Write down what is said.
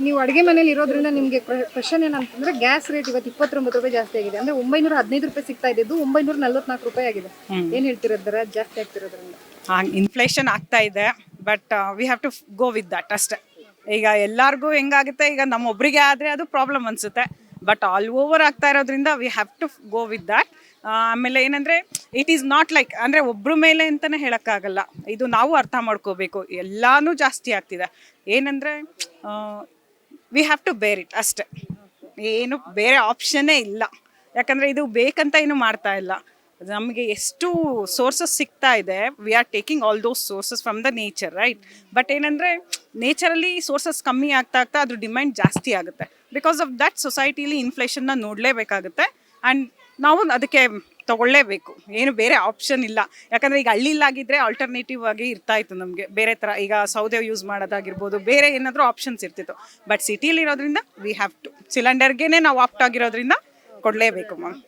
ನೀವು ಅಡುಗೆ ಮನೇಲಿ ಇರೋದ್ರಿಂದ ನಿಮಗೆ ಕ್ವಶನ್ ಏನಂತಂದ್ರೆ ಗ್ಯಾಸ್ ರೇಟ್ ಇವತ್ತು 29 ರೂಪಾಯಿ ಜಾಸ್ತಿ ಆಗಿದೆ. ಅಂದ್ರೆ 915 ರೂಪಾಯಿ ಸಿಗ್ತಾ ಇದ್ದು 944 ರೂಪಾಯಿ ಆಗಿದೆ. ಏನ್ ಹೇಳ್ತಿರೋದ್ರ ಜಾಸ್ತಿ ಆಗ್ತಿರೋದ್ರಿಂದ? ಇನ್ಫ್ಲೇಷನ್ ಆಗ್ತಾ ಇದೆ, but we have to go with that ಅಷ್ಟೇ. ಈಗ ಎಲ್ಲರಿಗೂ ಹೆಂಗಾಗುತ್ತೆ, ಈಗ ನಮ್ಮೊಬ್ರಿಗೆ ಆದರೆ ಅದು ಪ್ರಾಬ್ಲಮ್ ಅನಿಸುತ್ತೆ, ಬಟ್ ಆಲ್ ಓವರ್ ಆಗ್ತಾ ಇರೋದ್ರಿಂದ we have to go with that. ಆಮೇಲೆ ಏನಂದರೆ ಇಟ್ ಈಸ್ ನಾಟ್ ಲೈಕ್ ಅಂದರೆ ಒಬ್ಬರ ಮೇಲೆ ಅಂತಲೇ ಹೇಳೋಕ್ಕಾಗಲ್ಲ, ಇದು ನಾವು ಅರ್ಥ ಮಾಡ್ಕೋಬೇಕು. ಎಲ್ಲನೂ ಜಾಸ್ತಿ ಆಗ್ತಿದೆ, ಏನಂದರೆ we have to bear it ಅಷ್ಟೇ. ಏನು ಬೇರೆ ಆಪ್ಷನ್ನೇ ಇಲ್ಲ, ಯಾಕಂದರೆ ಇದು ಬೇಕಂತ ಏನು ಮಾಡ್ತಾ ಇಲ್ಲ. ನಮಗೆ ಎಷ್ಟು ಸೋರ್ಸಸ್ ಸಿಗ್ತಾ ಇದೆ, we are taking all those sources from the nature, right? But ಏನಂದರೆ ನೇಚರಲ್ಲಿ ಸೋರ್ಸಸ್ ಕಮ್ಮಿ ಆಗ್ತಾ ಆಗ್ತಾ ಅದ್ರ ಡಿಮ್ಯಾಂಡ್ ಜಾಸ್ತಿ ಆಗುತ್ತೆ. ಬಿಕಾಸ್ ಆಫ್ ದಟ್ ಸೊಸೈಟಿಲಿ ಇನ್ಫ್ಲೇಷನ್ನ ನೋಡಲೇಬೇಕಾಗುತ್ತೆ, ಆ್ಯಂಡ್ ನಾವು ಅದಕ್ಕೆ ತೊಗೊಳ್ಳೇಬೇಕು. ಏನು ಬೇರೆ ಆಪ್ಷನ್ ಇಲ್ಲ, ಯಾಕಂದರೆ ಈಗ ಹಳ್ಳಿಲಾಗಿದ್ದರೆ ಆಲ್ಟರ್ನೇಟಿವ್ ಆಗಿ ಇರ್ತಾ ಇತ್ತು ನಮಗೆ ಬೇರೆ ಥರ. ಈಗ ಸೌದೆ ಯೂಸ್ ಮಾಡೋದಾಗಿರ್ಬೋದು, ಬೇರೆ ಏನಾದರೂ ಆಪ್ಷನ್ಸ್ ಇರ್ತಿತ್ತು. ಬಟ್ ಸಿಟಿಲಿರೋದ್ರಿಂದ ವಿ ಹ್ಯಾವ್ ಟು ಸಿಲಿಂಡರ್ಗೆ ನಾವು ಆಪ್ಟ್ ಆಗಿರೋದ್ರಿಂದ ಕೊಡಲೇಬೇಕು ಮ್ಯಾಮ್.